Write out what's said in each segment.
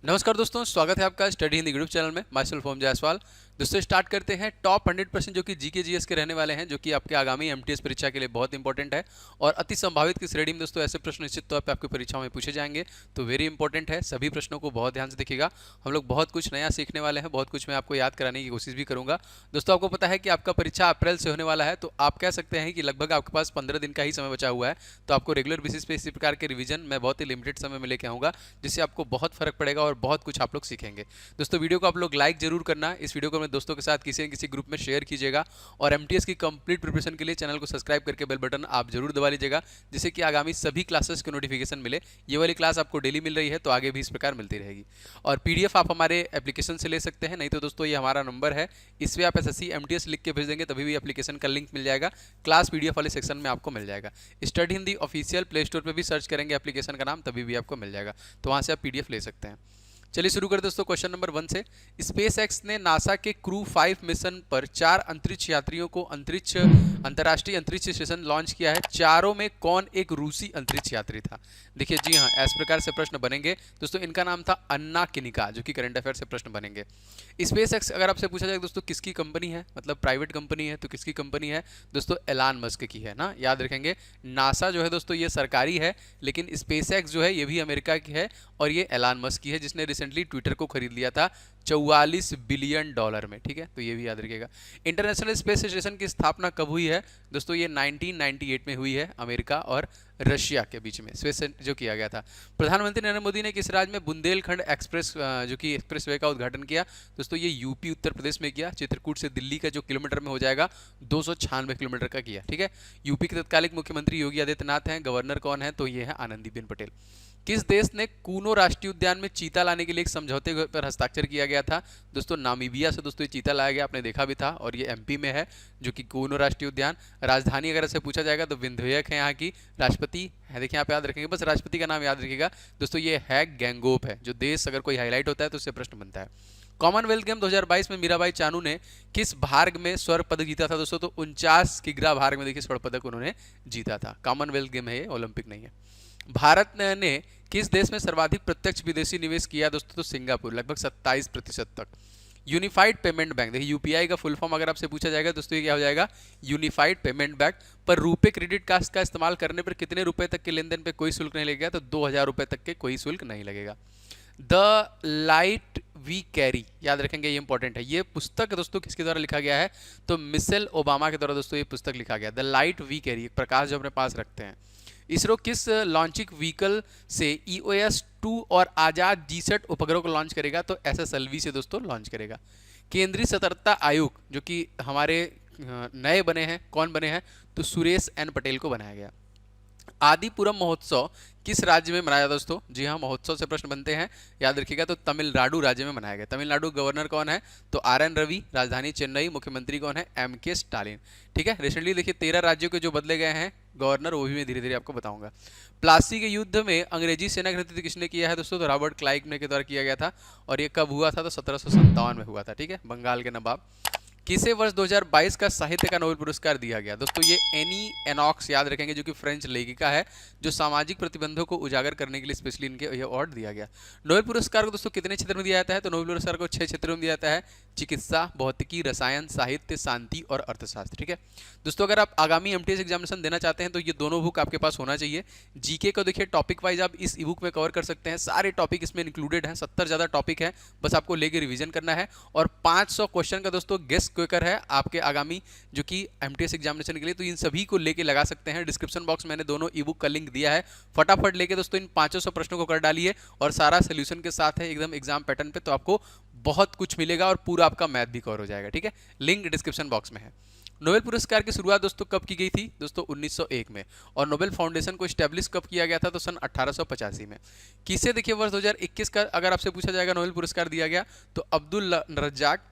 नमस्कार दोस्तों, स्वागत है आपका स्टडी हिंदी यूट्यूब चैनल में। माई सेल्फ ओम जायसवाल। दोस्तों स्टार्ट करते हैं। टॉप 100% जो कि जीके जीएस के रहने वाले हैं, जो कि आपके आगामी एमटीएस परीक्षा के लिए बहुत इंपॉर्टेंट है और अति संभावित की श्रेणी में दोस्तों ऐसे प्रश्न निश्चित तौर पे आपकी परीक्षाओं में पूछे जाएंगे, तो वेरी इंपॉर्टेंट है। सभी प्रश्नों को बहुत ध्यान से देखिएगा। हम लोग बहुत कुछ नया सीखने वाले हैं, बहुत कुछ मैं आपको याद कराने की कोशिश भी करूंगा। दोस्तों आपको पता है कि आपका परीक्षा अप्रैल से होने वाला है, तो आप कह सकते हैं कि लगभग आपके पास 15 दिन का ही समय बचा हुआ है। तो आपको रेगुलर बेसिस पे इसी प्रकार के रिवीजन मैं बहुत ही लिमिटेड समय में लेके आऊंगा, जिससे आपको बहुत फर्क पड़ेगा और बहुत कुछ आप लोग सीखेंगे। दोस्तों वीडियो को आप लोग लाइक जरूर करना, इस वीडियो को अपने दोस्तों के साथ किसी न किसी ग्रुप में शेयर कीजिएगा और एमटीएस की कंप्लीट प्रिपरेशन के लिए चैनल को सब्सक्राइब करके बेल बटन आप जरूर दबा लीजिएगा, जिससे कि आगामी सभी क्लासेस के नोटिफिकेशन मिले। ये वाली क्लास आपको डेली मिल रही है, तो आगे भी इस प्रकार मिलती रहेगी। और पीडीएफ आप हमारे एप्लीकेशन से ले सकते हैं, नहीं तो दोस्तों ये हमारा नंबर है, इस पर आप एसएससी एमटीएस लिख के भेज देंगे, तभी भी एप्लीकेशन का लिंक मिल जाएगा। क्लास पीडीएफ वाले सेक्शन में आपको मिल जाएगा। Study Hindi official play store पर भी सर्च करेंगे एप्लीकेशन का नाम, तभी भी आपको मिल जाएगा, तो वहां से आप पीडीएफ ले सकते हैं। चलिए शुरू कर दोस्तों क्वेश्चन नंबर 1 से। स्पेस एक्स ने नासा के क्रू 5 मिशन पर 4 अंतरिक्ष यात्रियों को अंतर्राष्ट्रीय अंतरिक्ष स्टेशन लॉन्च किया है। चारों में कौन एक रूसी अंतरिक्ष यात्री था? देखिए जी हाँ, इस प्रकार से प्रश्न बनेंगे दोस्तों। इनका नाम था अन्ना किनिका, जो कि करंट अफेयर से प्रश्न बनेंगे। स्पेस एक्स अगर आपसे पूछा जाए दोस्तों किसकी कंपनी है, मतलब प्राइवेट कंपनी है, तो किसकी कंपनी है दोस्तों? एलान मस्क की है ना, याद रखेंगे। नासा जो है दोस्तों ये सरकारी है, लेकिन स्पेस एक्स जो है ये भी अमेरिका की है और ये एलान मस्क की है, जिसने रिसेंटली ट्विटर को खरीद लिया था 44 बिलियन डॉलर में। ठीक है, तो ये भी याद रखिएगा। इंटरनेशनल स्पेस स्टेशन की स्थापना कब हुई है दोस्तों? ये 1998 में हुई है, अमेरिका और रशिया के बीच में स्पेस जो किया गया था। प्रधानमंत्री नरेंद्र मोदी ने किस राज्य में बुंदेलखंड एक्सप्रेस जो कि एक्सप्रेसवे का उद्घाटन किया दोस्तों? ये यूपी उत्तर प्रदेश में किया। चित्रकूट से दिल्ली का जो किलोमीटर में हो जाएगा 296 किलोमीटर का किया। ठीक है, यूपी के तत्कालिक मुख्यमंत्री योगी आदित्यनाथ हैं। गवर्नर कौन है? तो ये है आनंदीबेन पटेल। किस देश ने कूनो राष्ट्रीय उद्यान में चीता लाने के लिए एक समझौते पर हस्ताक्षर किया गया था दोस्तों? नामीबिया से दोस्तों ये चीता लाया गया, आपने देखा भी था, और ये एमपी में है, जो कि कूनो राष्ट्रीय उद्यान। राजधानी अगर ऐसे पूछा जाएगा तो विंध्यक है यहाँ की। राष्ट्रपति है, देखिए आप याद रखेंगे, बस राष्ट्रपति का नाम याद रखिएगा दोस्तों, ये है गैंगोप है। जो देश अगर कोई हाईलाइट होता है तो उससे प्रश्न बनता है। कॉमनवेल्थ गेम 2022 में मीराबाई चानू ने किस भाग में स्वर्ण पदक जीता था दोस्तों? तो 49 किग्रा भाग में देखिए स्वर्ण पदक उन्होंने जीता था। कॉमनवेल्थ गेम है ये, ओलंपिक नहीं है। भारत ने किस देश में सर्वाधिक प्रत्यक्ष विदेशी निवेश किया दोस्तों? तो सिंगापुर, लगभग 27% तक। यूनिफाइड पेमेंट बैंक, देखिए यूपीआई का फुल फॉर्म अगर आपसे पूछा जाएगा दोस्तों ये क्या हो जाएगा? Unified payment bank. पर रुपे क्रेडिट कार्ड का इस्तेमाल करने पर कितने रुपए तक के लेन देन पे कोई शुल्क नहीं लगेगा? तो 2000 रुपए तक के कोई शुल्क नहीं लगेगा। द लाइट वी कैरी, याद रखेंगे, ये इंपॉर्टेंट है। ये पुस्तक दोस्तों किसके द्वारा लिखा गया है? तो मिशेल ओबामा के द्वारा दोस्तों ये पुस्तक लिखा गया। द लाइट वी कैरी, एक प्रकाश जो अपने पास रखते हैं। इसरो किस लॉन्चिंग व्हीकल से EOS-2 और आजाद जीसैट उपग्रह को लॉन्च करेगा? तो SSLV से दोस्तों लॉन्च करेगा। केंद्रीय सतर्कता आयोग जो कि हमारे नए बने हैं, कौन बने हैं? तो सुरेश एन पटेल को बनाया गया। आदिपुरम महोत्सव किस राज्य में मनाया दोस्तों? जी हाँ, महोत्सव से प्रश्न बनते हैं, याद रखिएगा। तो तमिलनाडु राज्य में मनाया गया। तमिलनाडु गवर्नर कौन है? तो RN रवि। राजधानी चेन्नई। मुख्यमंत्री कौन है? MK Stalin. ठीक है, रिसेंटली देखिए 13 राज्यों के जो बदले गए हैं गवर्नर, वो भी मैं धीरे धीरे आपको बताऊंगा। प्लासी के युद्ध में अंग्रेजी सेना का नेतृत्व किसने किया है दोस्तों? तो रॉबर्ट क्लाइव ने के द्वारा किया गया था, और ये कब हुआ था? तो 1757 में हुआ था। ठीक है, बंगाल के नवाब। किसे वर्ष 2022 का साहित्य का नोबेल पुरस्कार दिया गया दोस्तों? ये एनी एनॉक्स, याद रखेंगे, जो कि फ्रेंच लेखिका है, जो सामाजिक प्रतिबंधों को उजागर करने के लिए स्पेशली इनके ये अवार्ड दिया गया। नोबेल पुरस्कार को दोस्तों कितने क्षेत्र में दिया जाता है? तो नोबेल पुरस्कार को 6 क्षेत्रों में दिया जाता है। चिकित्सा, भौतिकी, रसायन, साहित्य, शांति और अर्थशास्त्र। ठीक है दोस्तों, अगर आप आगामी एमटीएस एग्जामिनेशन देना चाहते हैं तो ये दोनों बुक आपके पास होना चाहिए। जीके को देखिए टॉपिक वाइज आप इस ई बुक में कवर कर सकते हैं, सारे टॉपिक इसमें इंक्लूडेड हैं, 70 ज़्यादा टॉपिक है, बस आपको लेके रिवीजन करना है। और 500 क्वेश्चन का दोस्तों गेस्ट क्वेकर है आपके आगामी जो कि एमटीएस एग्जामिनेशन के लिए, तो इन सभी को लेके लगा सकते हैं। डिस्क्रिप्शन बॉक्स मैंने दोनों ई बुक का लिंक दिया है, फटाफट लेके दोस्तों इन 500 प्रश्नों को कर डालिए, और सारा सोल्यूशन के साथ है एकदम एग्जाम पैटर्न पे, तो आपको बहुत कुछ मिलेगा और पूरा आपका मैथ भी कवर हो जाएगा। ठीक है, लिंक डिस्क्रिप्शन बॉक्स में है। नोबेल पुरस्कार की शुरुआत दोस्तों कब की गई थी दोस्तों? 1901 में। और नोबेल फाउंडेशन को स्टैब्लिश कब किया गया था? तो सन 1885 में। किसे देखिए वर्ष 2021 का अगर आपसे पूछा जाएगा नोबेल पुरस्कार दिया गया, तो अब्दुल रज्जाक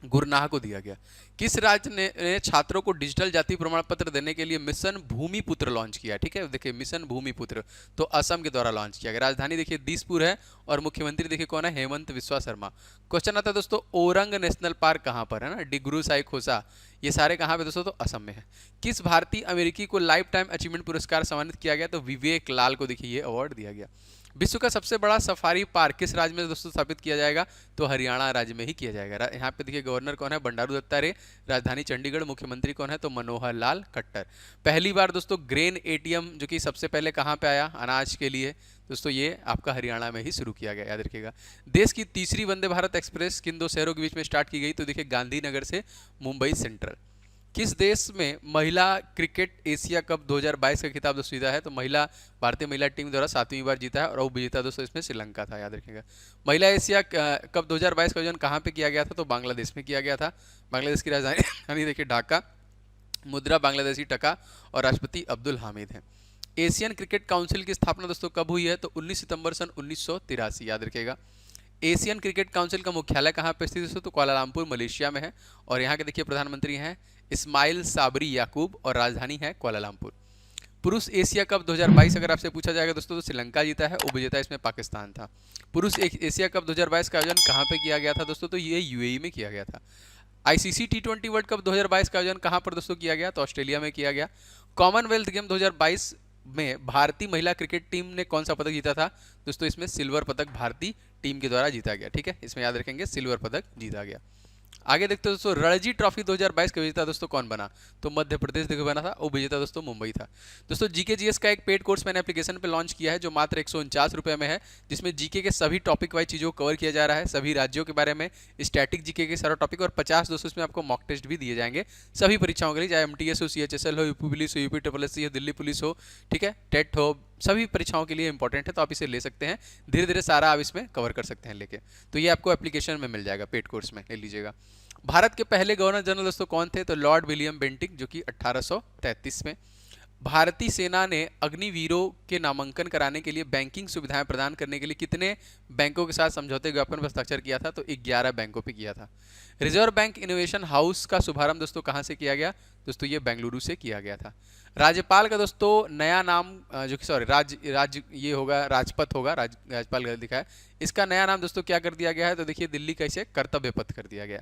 गुरनाह को दिया गया। किस राज्य ने छात्रों को डिजिटल जाति प्रमाण पत्र देने के लिए मिशन भूमिपुत्र लॉन्च किया? ठीक है, देखिए मिशन भूमिपुत्र तो असम के द्वारा लॉन्च किया गया। राजधानी देखिए दिसपुर है, और मुख्यमंत्री देखिए कौन है? हेमंत बिस्वा शर्मा। क्वेश्चन आता है दोस्तों, ओरंग नेशनल पार्क कहाँ पर है ना? डिग्रू साई खोसा, ये सारे कहाँ पे दोस्तों? तो असम में है। किस भारतीय अमेरिकी को लाइफ टाइम अचीवमेंट पुरस्कार सम्मानित किया गया? तो विवेक लाल को देखिए ये अवार्ड दिया गया। विश्व का सबसे बड़ा सफारी पार्क किस राज्य में दोस्तों स्थापित किया जाएगा? तो हरियाणा राज्य में ही किया जाएगा। यहाँ पे देखिए गवर्नर कौन है? बंडारू दत्तात्रेय। राजधानी चंडीगढ़। मुख्यमंत्री कौन है? तो मनोहर लाल खट्टर। पहली बार दोस्तों ग्रेन एटीएम जो कि सबसे पहले कहाँ पे आया अनाज के लिए? दोस्तों ये आपका हरियाणा में ही शुरू किया गया, याद रखिएगा। देश की तीसरी वंदे भारत एक्सप्रेस किन दो शहरों के बीच में स्टार्ट की गई? तो देखिए गांधीनगर से मुंबई सेंट्रल। किस देश में महिला क्रिकेट एशिया कप 2022 का खिताब दोस्तों जीता है? तो भारतीय महिला टीम द्वारा 7वीं बार जीता है और उपविजेता दोस्तों इसमें श्रीलंका था, याद रखिएगा। महिला एशिया कप 2022 का आयोजन कहाँ पे किया गया था? तो बांग्लादेश में किया गया था। बांग्लादेश की राजधानी देखिए ढाका। मुद्रा बांग्लादेशी टका और राष्ट्रपति अब्दुल हामिद हैं। एशियन क्रिकेट काउंसिल की स्थापना दोस्तों कब हुई है? तो 19 सितंबर सन 1983, याद रखिएगा। एशियन क्रिकेट काउंसिल का मुख्यालय कहाँ पर स्थित है? तो कुआलालंपुर मलेशिया में है। और यहाँ के देखिए प्रधानमंत्री हैं इस्माइल साबरी याकूब और राजधानी है कुआलालंपुर। पुरुष एशिया कप 2022 अगर आपसे पूछा जाएगा दोस्तों तो श्रीलंका जीता है, उपविजेता इसमें पाकिस्तान था। पुरुष एशिया कप 2022 का आयोजन कहाँ पे किया गया था दोस्तों? तो ये यूएई में किया गया था। आईसीसी टी20 वर्ल्ड कप 2022 का आयोजन कहाँ पर दोस्तों किया गया? तो ऑस्ट्रेलिया में किया गया। कॉमनवेल्थ गेम 2022 में भारतीय महिला क्रिकेट टीम ने कौन सा पदक जीता था? दोस्तों इसमें सिल्वर पदक भारतीय टीम के द्वारा जीता गया, ठीक है, इसमें याद रखेंगे सिल्वर पदक जीता गया। आगे देखते हैं दोस्तों रणजी ट्रॉफी 2022 का विजेता दोस्तों कौन बना? तो मध्य प्रदेश देखो बना था, और विजेता दोस्तों मुंबई था। दोस्तों जीके जीएस का एक पेड कोर्स मैंने एप्लीकेशन पे लॉन्च किया है जो मात्र 149 रुपये में है, जिसमें जीके के सभी टॉपिक वाइज चीज़ों को कवर किया जा रहा है, सभी राज्यों के बारे में, स्टैटिक जीके के सारा टॉपिक, और 50 दोस्तों इसमें आपको मॉक टेस्ट भी दिए जाएंगे सभी परीक्षाओं के लिए, चाहे एमटीएस हो, सीएचएसएल हो, यूपी पुलिस हो, यूपी ट्रिपल एससी हो, दिल्ली पुलिस हो, ठीक है, टेट हो, सभी परीक्षाओं के लिए इंपॉर्टेंट है, तो आप इसे ले सकते हैं। धीरे धीरे सारा आप इसमें कवर कर सकते हैं लेके, तो ये आपको एप्लीकेशन में मिल जाएगा, पेड कोर्स में ले लीजिएगा। भारत के पहले गवर्नर जनरल दोस्तों कौन थे? तो लॉर्ड विलियम बेंटिक, जो कि 1833 में। भारतीय सेना ने अग्निवीरों के नामांकन कराने के लिए बैंकिंग सुविधाएं प्रदान करने के लिए कितने बैंकों के साथ समझौते ज्ञापन पर हस्ताक्षर किया था? तो 11 बैंकों पे किया था। रिजर्व बैंक इनोवेशन हाउस का शुभारंभ दोस्तों कहाँ से किया गया? दोस्तों ये बेंगलुरु से किया गया था। राज्यपाल का दोस्तों नया नाम जो कि ये होगा राजपथ होगा, राज्यपाल गलत लिखा है, इसका नया नाम दोस्तों क्या कर दिया गया है? तो देखिए दिल्ली का इसे कर्तव्य पथ कर दिया गया।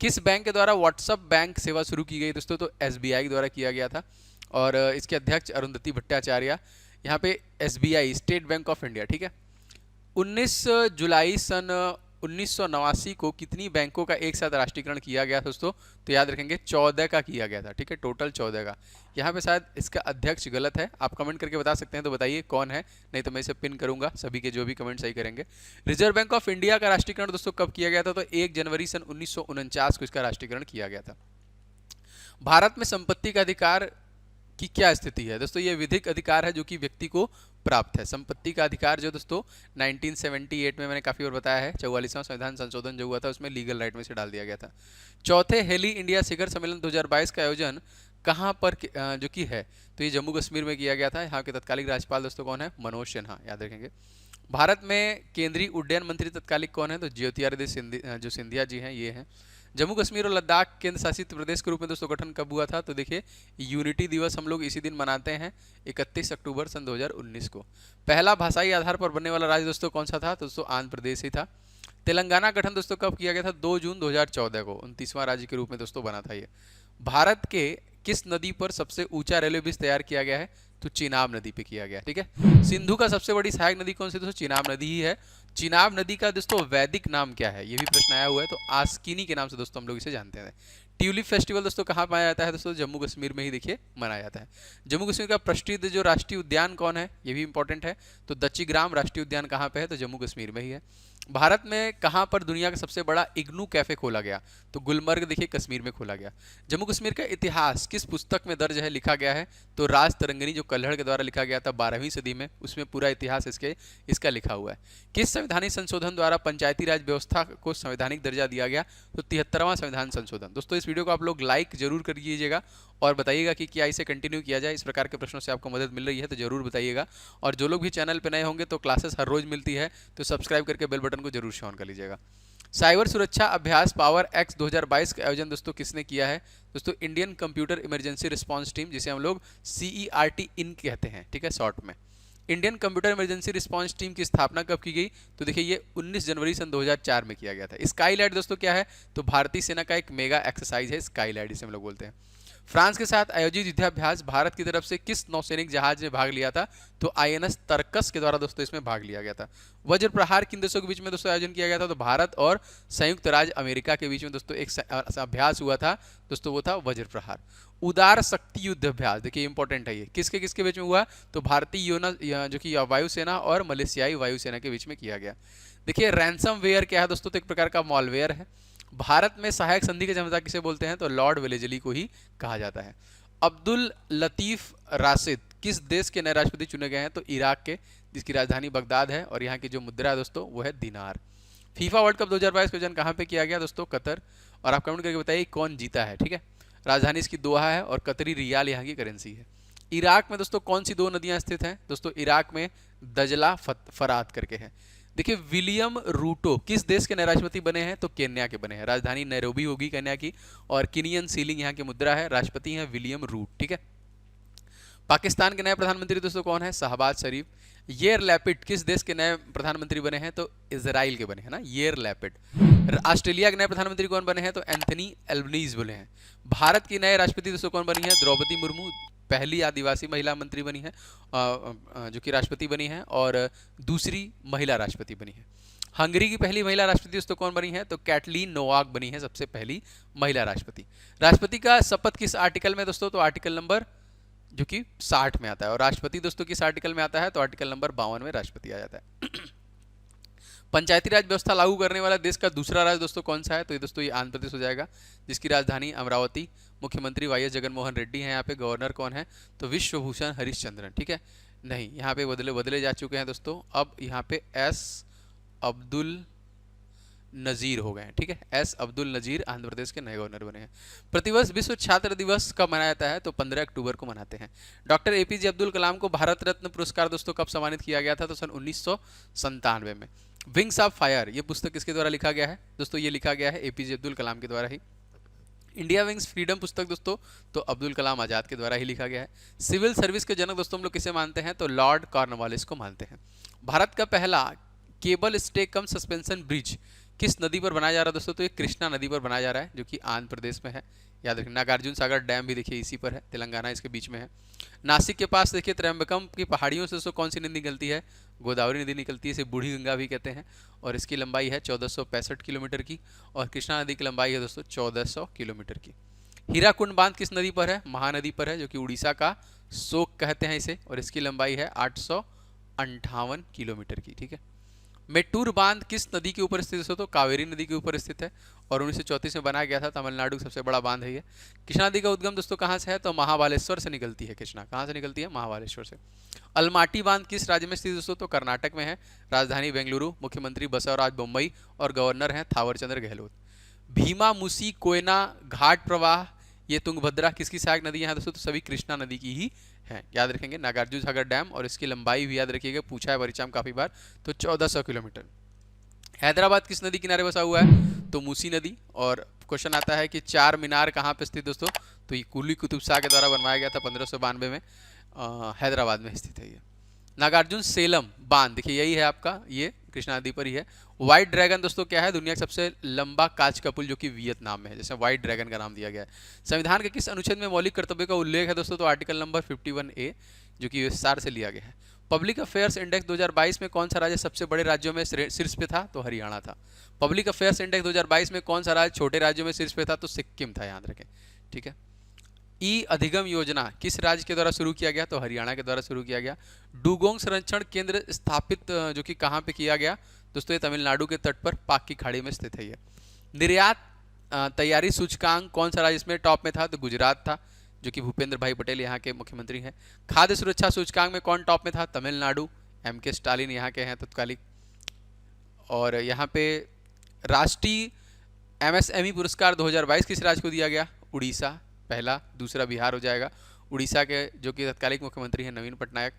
किस बैंक के द्वारा व्हाट्सएप बैंक सेवा शुरू की गई दोस्तों? तो एसबीआई द्वारा किया गया था, और इसके अध्यक्ष अरुंधति भट्टाचार्य। यहाँ पे SBI state bank of India, ठीक है। 19 जुलाई सन 1989 को कितनी बैंकों का एक साथ राष्ट्रीयकरण किया गया दोस्तों? तो याद रखेंगे 14 का किया गया था, ठीक है, टोटल 14 का। यहाँ पे शायद इसका अध्यक्ष गलत है, आप कमेंट करके बता सकते हैं, तो बताइए कौन है, नहीं तो मैं इसे पिन करूंगा, सभी के जो भी कमेंट सही करेंगे। रिजर्व बैंक ऑफ इंडिया का राष्ट्रीयकरण दोस्तों कब किया गया था? तो 1 जनवरी सन 1949 को इसका राष्ट्रीयकरण किया गया था। भारत में संपत्ति का अधिकार की क्या स्थिति है? दोस्तों ये विधिक अधिकार है जो कि व्यक्ति को प्राप्त है। संपत्ति का अधिकार जो दोस्तों 1978 में मैंने काफी बार बताया है, 44वां संविधान संशोधन जो हुआ था उसमें लीगल राइट में से डाल दिया गया था। चौथे हेली इंडिया शिखर सम्मेलन 2022 का आयोजन कहाँ पर जो कि है? तो ये जम्मू कश्मीर में किया गया था। यहाँ के तत्कालिक राज्यपाल दोस्तों कौन है? मनोज सिन्हा, याद रखेंगे। भारत में केंद्रीय उड्डयन मंत्री तत्कालिक कौन है? तो ज्योतिरादित्य जो सिंधिया जी हैं, ये हैं। जम्मू कश्मीर और लद्दाख केंद्र शासित प्रदेश के रूप में दोस्तों गठन कब हुआ था? तो देखिए यूनिटी दिवस हम लोग इसी दिन मनाते हैं, 31 अक्टूबर सन 2019 को। पहला भाषाई आधार पर बनने वाला राज्य दोस्तों कौन सा था? तो दोस्तों आंध्र प्रदेश ही था। तेलंगाना गठन दोस्तों कब किया गया था? 2 जून 2014 को, 29वां राज्य के रूप में दोस्तों बना था ये। भारत के किस नदी पर सबसे ऊंचा रेलवे ब्रिज तैयार किया गया है? तो चिनाब नदी पे किया गया, ठीक है। सिंधु का सबसे बड़ी सहायक नदी कौन सी? दोस्तों चिनाब नदी ही है। चिनाब नदी का दोस्तों वैदिक नाम क्या है? ये भी प्रश्न आया हुआ है, तो आस्किनी के नाम से दोस्तों हम लोग इसे जानते हैं। ट्यूलिप फेस्टिवल दोस्तों कहाँ मनाया जाता है? दोस्तों जम्मू कश्मीर में ही देखिए मनाया जाता है। जम्मू कश्मीर का प्रसिद्ध जो राष्ट्रीय उद्यान कौन है? ये भी इंपॉर्टेंट है। तो दच्चीग्राम राष्ट्रीय उद्यान कहाँ पे है? तो जम्मू कश्मीर में ही है। भारत में कहाँ पर दुनिया का सबसे बड़ा इग्नू कैफे खोला गया? तो गुलमर्ग देखिए कश्मीर में खोला गया। जम्मू कश्मीर का इतिहास किस पुस्तक में दर्ज है, लिखा गया है? तो राज तरंगिणी जो कल्हड़ के द्वारा लिखा गया था 12वीं सदी में, उसमें पूरा इतिहास इसका लिखा हुआ है। किस संवैधानिक संशोधन द्वारा पंचायती राज व्यवस्था को संवैधानिक दर्जा दिया गया? तो 73वां संविधान संशोधन। दोस्तों इस वीडियो को आप लोग लाइक जरूर कर लीजिएगा और बताइएगा कि क्या इसे कंटिन्यू किया जाए। इस प्रकार के प्रश्नों से आपको मदद मिल रही है तो जरूर बताइएगा। और जो लोग भी चैनल पर नए होंगे तो क्लासेस हर रोज मिलती है, तो सब्सक्राइब करके बेल बटन को जरूर ऑन कर लीजिएगा। साइबर सुरक्षा अभ्यास पावर एक्स 2022 का आयोजन दोस्तों किसने किया है? दोस्तों Indian computer emergency response team, जिसे हम लोग CERT इन कहते हैं, ठीक है, शॉर्ट में। Indian computer emergency response team की स्थापना कब की गई? तो देखिए ये 19 जनवरी सन 2004 में किया गया था। स्काईलैट दोस्तों क्या है? तो भारतीय सेना का एक मेगा एक्सरसाइज है, स्काईलैट इसे हम लोग बोलते हैं। फ्रांस के साथ आयोजित युद्धाभ्यास भारत की तरफ से किस नौसैनिक जहाज ने भाग लिया था? तो आईएनएस तरकस के द्वारा दोस्तों इसमें भाग लिया गया था। वज्र प्रहार किन देशों के बीच में दोस्तों आयोजन किया गया था? तो भारत और संयुक्त राज्य अमेरिका के बीच में दोस्तों एक अभ्यास हुआ था दोस्तों, वो था वज्र प्रहार। उदार शक्ति युद्ध अभ्यास, देखिए इंपॉर्टेंट है ये, किसके किसके बीच में हुआ? तो भारतीय जो कि वायुसेना और मलेशियाई वायुसेना के बीच में किया गया। देखिए रैंसम वेयर क्या है दोस्तों? तो एक प्रकार का मॉलवेयर है। भारत में सहायक संधि की जनता किसे बोलते हैं? तो लॉर्ड वेलेजली को ही कहा जाता है। अब्दुल लतीफ राशिद किस देश के नए राष्ट्रपति चुने गए हैं? तो इराक के, जिसकी राजधानी बगदाद है और यहाँ की जो मुद्रा है दोस्तों वो है दिनार। फीफा वर्ल्ड कप 2022 का आयोजन कहाँ पे किया गया दोस्तों? कतर। और आप कमेंट करके बताइए कौन जीता है, ठीक है। राजधानी इसकी दोहा है और कतरी रियाल यहाँ की करेंसी है। इराक में दोस्तों कौन सी दो नदियां स्थित हैं? दोस्तों इराक में दजला फरात करके है। देखिए विलियम रूटो किस देश के नए राष्ट्रपति बने हैं? तो केन्या के बने हैं। राजधानी नैरोबी होगी केन्या की और किनियन सीलिंग यहाँ की मुद्रा है। राष्ट्रपति हैं विलियम रूट, ठीक है। पाकिस्तान के नए प्रधानमंत्री दोस्तों कौन है? शहबाज शरीफ। येर लैपिड किस देश के नए प्रधानमंत्री बने हैं? तो इजराइल के बने हैं ना, येर लैपिड। ऑस्ट्रेलिया के नए प्रधानमंत्री कौन बने हैं? तो एंथनी एल्बनीज बने हैं। भारत की नए राष्ट्रपति दोस्तों कौन बनी है? द्रौपदी मुर्मू, पहली आदिवासी महिला मंत्री बनी है जो कि राष्ट्रपति बनी है और दूसरी महिला राष्ट्रपति बनी है। हंगरी की पहली महिला राष्ट्रपति दोस्तों कौन बनी है? तो कैटलीन नोवाक बनी है सबसे पहली महिला राष्ट्रपति। राष्ट्रपति का शपथ किस आर्टिकल में दोस्तों? तो आर्टिकल नंबर जो कि 60 में आता है। और राष्ट्रपति दोस्तों किस आर्टिकल में आता है? तो आर्टिकल नंबर 52 में राष्ट्रपति आ जाता है। पंचायती राज व्यवस्था लागू करने वाला देश का दूसरा राज्य दोस्तों कौन सा है? तो ये दोस्तों ये आंध्र प्रदेश हो जाएगा, जिसकी राजधानी अमरावती। मुख्यमंत्री वाईएस जगनमोहन रेड्डी हैं यहाँ पे। गवर्नर कौन है? तो विश्वभूषण हरिश्चंद्रन, ठीक है। नहीं, यहाँ पे बदले जा चुके हैं दोस्तों। अब यहाँ पे एस अब्दुल नजीर हो गए हैं, ठीक है। एस अब्दुल नजीर आंध्र प्रदेश के नए गवर्नर बने हैं। प्रतिवर्ष विश्व छात्र दिवस कब मनाया जाता है? तो 15 अक्टूबर को मनाते हैं। डॉक्टर एपीजे अब्दुल कलाम को भारत रत्न पुरस्कार दोस्तों कब सम्मानित किया गया था? तो सन 1997 में। विंग्स ऑफ फायर ये पुस्तक किसके द्वारा लिखा गया है? दोस्तों ये लिखा गया है एपीजे अब्दुल कलाम के द्वारा ही। इंडिया विंग्स फ्रीडम पुस्तक दोस्तों तो अब्दुल कलाम आजाद के द्वारा ही लिखा गया है। सिविल सर्विस के जनक दोस्तों हम लोग किसे मानते हैं? तो लॉर्ड कॉर्नवालिस को मानते हैं। भारत का पहला केबल स्टे कम सस्पेंशन ब्रिज किस नदी पर बनाया जा रहा है दोस्तों? तो ये कृष्णा नदी पर बनाया जा रहा है जो कि आंध्र प्रदेश में है। याद रखिए। नागार्जुन सागर डैम भी देखिए इसी पर है, तेलंगाना इसके बीच में है। नासिक के पास देखिए त्र्यंबकम की पहाड़ियों से दोस्तों कौन सी नदी निकलती है? गोदावरी नदी निकलती है, इसे बूढ़ी गंगा भी कहते हैं और इसकी लंबाई है 1465 किलोमीटर की। और कृष्णा नदी की लंबाई है दोस्तों 1400 किलोमीटर की। हीराकुंड बांध किस नदी पर है? महानदी पर है जो कि उड़ीसा का शोक कहते हैं इसे और इसकी लंबाई है 858 किलोमीटर की, ठीक है। मेट्टूर बांध किस नदी के ऊपर स्थित है? तो कावेरी नदी के ऊपर स्थित है और 1934 में बनाया गया था। तमिलनाडु का सबसे बड़ा बांध है ये। कृष्णा नदी का उद्गम दोस्तों कहाँ से है? तो महाबालेश्वर से निकलती है। कृष्णा कहाँ से निकलती है? महाबालेश्वर से। अलमाटी बांध किस राज्य में स्थित दोस्तों? तो कर्नाटक में है। राजधानी बेंगलुरु। मुख्यमंत्री बसवराज बोम्मई और गवर्नर हैं थावरचंद्र गहलोत। भीमा मुसी कोयना घाट प्रवाह ये तुंगभद्रा किसकी सहायक नदी है दोस्तों? तो सभी कृष्णा नदी की ही है। याद रखेंगे। नागार्जुन सागर डैम और इसकी लंबाई भी याद रखिएगा, पूछा है परीक्षा में काफी बार, तो 1400 किलोमीटर। हैदराबाद किस नदी किनारे बसा हुआ है? तो मूसी नदी। और क्वेश्चन आता है कि चार मीनार कहाँ पे स्थित दोस्तों? तो ये कुली कुतुब शाह के द्वारा बनवाया गया था 1592 में। हैदराबाद में स्थित है ये। नागार्जुन सेलम बांध देखिए यही है आपका, ये कृष्णा नदी पर ही है। व्हाइट ड्रैगन दोस्तों क्या है? दुनिया का सबसे लंबा कांच का पुल जो कि वियतनाम में है, जैसे व्हाइट ड्रैगन का नाम दिया गया है। संविधान के किस अनुच्छेद में मौलिक कर्तव्य का उल्लेख है दोस्तों? तो आर्टिकल नंबर 51A जो कि विस्तार से लिया गया है। पब्लिक अफेयर्स इंडेक्स 2022 में कौन सा राज्य सबसे बड़े राज्यों में शीर्ष पे था? तो हरियाणा था। पब्लिक अफेयर्स इंडेक्स 2022 में कौन सा राज्य छोटे राज्यों में शीर्ष पे था? तो सिक्किम था, याद रखें, ठीक है। ई अधिगम योजना किस राज्य के द्वारा शुरू किया गया? तो हरियाणा के द्वारा शुरू किया गया। डुगोंग संरक्षण केंद्र स्थापित जो कि कहाँ पे किया गया दोस्तों? ये तमिलनाडु के तट पर पाक की खाड़ी में स्थित है ये। निर्यात तैयारी सूचकांक कौन सा राज्य इसमें टॉप में था? तो गुजरात था, जो कि भूपेंद्र भाई पटेल यहाँ के मुख्यमंत्री हैं। खाद्य सुरक्षा सूचकांक में कौन टॉप में था? तमिलनाडु, MK स्टालिन यहाँ के हैं तत्कालिक। और यहाँ पे राष्ट्रीय MSME पुरस्कार 2022 किस राज्य को दिया गया? उड़ीसा पहला, दूसरा बिहार हो जाएगा। उड़ीसा के जो कि तत्कालिक मुख्यमंत्री हैं नवीन पटनायक।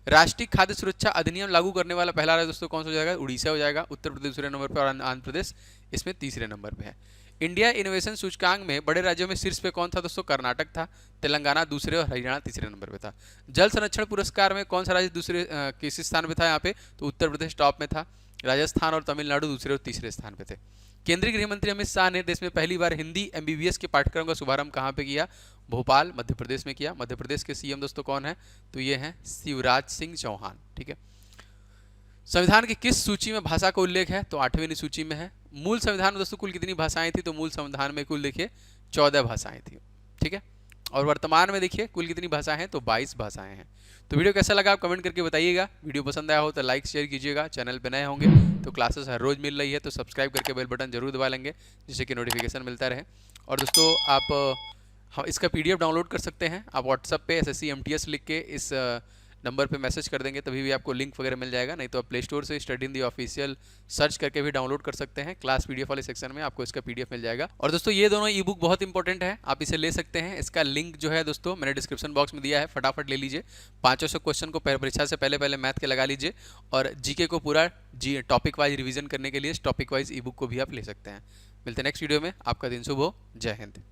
राष्ट्रीय खाद्य सुरक्षा अधिनियम लागू करने वाला पहला राज्य दोस्तों कौन सा हो जाएगा? उड़ीसा हो जाएगा। उत्तर प्रदेश दूसरे नंबर पर और आंध्र प्रदेश इसमें तीसरे नंबर पे है। इंडिया इनोवेशन सूचकांक में बड़े राज्यों में शीर्ष पे कौन था दोस्तों? कर्नाटक था। तेलंगाना दूसरे और हरियाणा तीसरे नंबर पे था। जल संरक्षण पुरस्कार में कौन सा राज्य दूसरे किस स्थान पे था यहाँ पे? तो उत्तर प्रदेश टॉप में था। राजस्थान और तमिलनाडु दूसरे और तीसरे स्थान पे थे। केंद्रीय गृह मंत्री अमित शाह ने देश में पहली बार हिंदी एमबीबीएस के पाठ्यक्रम का शुभारंभ कहाँ पे किया? भोपाल मध्य प्रदेश में किया। मध्य प्रदेश के सीएम दोस्तों कौन है? तो ये हैं शिवराज सिंह चौहान। ठीक है। संविधान की किस सूची में भाषा का उल्लेख है? तो 8वीं सूची में है। मूल संविधान में दोस्तों कुल कितनी भाषाएं थी? तो मूल संविधान में कुल देखिए 14 भाषाएं थी। ठीक है। और वर्तमान में देखिए कुल कितनी भाषाएं हैं? तो 22 भाषाएं हैं। तो वीडियो कैसा लगा आप कमेंट करके बताइएगा। वीडियो पसंद आया हो तो लाइक शेयर कीजिएगा। चैनल पे नए होंगे तो क्लासेस हर रोज मिल रही है तो सब्सक्राइब करके बेल बटन जरूर दबा लेंगे जिससे कि नोटिफिकेशन मिलता रहे। और दोस्तों आप हम इसका पीडीएफ डाउनलोड कर सकते हैं। आप व्हाट्सएप पे SSC MTS लिख के इस नंबर पे मैसेज कर देंगे तभी भी आपको लिंक वगैरह मिल जाएगा। नहीं तो आप प्ले स्टोर से study in the official search करके भी डाउनलोड कर सकते हैं। क्लास पीडीएफ वाले सेक्शन में आपको इसका पीडीएफ मिल जाएगा। और दोस्तों ये दोनों ई बुक बहुत इंपॉर्टेंट है, आप इसे ले सकते हैं। इसका लिंक जो है दोस्तों मैंने डिस्क्रिप्शन बॉक्स में दिया है, फटाफट ले लीजिए। 500 क्वेश्चन को परीक्षा से पहले पहले मैथ के लगा लीजिए और जीके को पूरा टॉपिक वाइज रिविजन करने के लिए इस टॉपिक वाइज ई बुक को भी आप ले सकते हैं। मिलते हैं नेक्स्ट वीडियो में। आपका दिन शुभ हो। जय हिंद।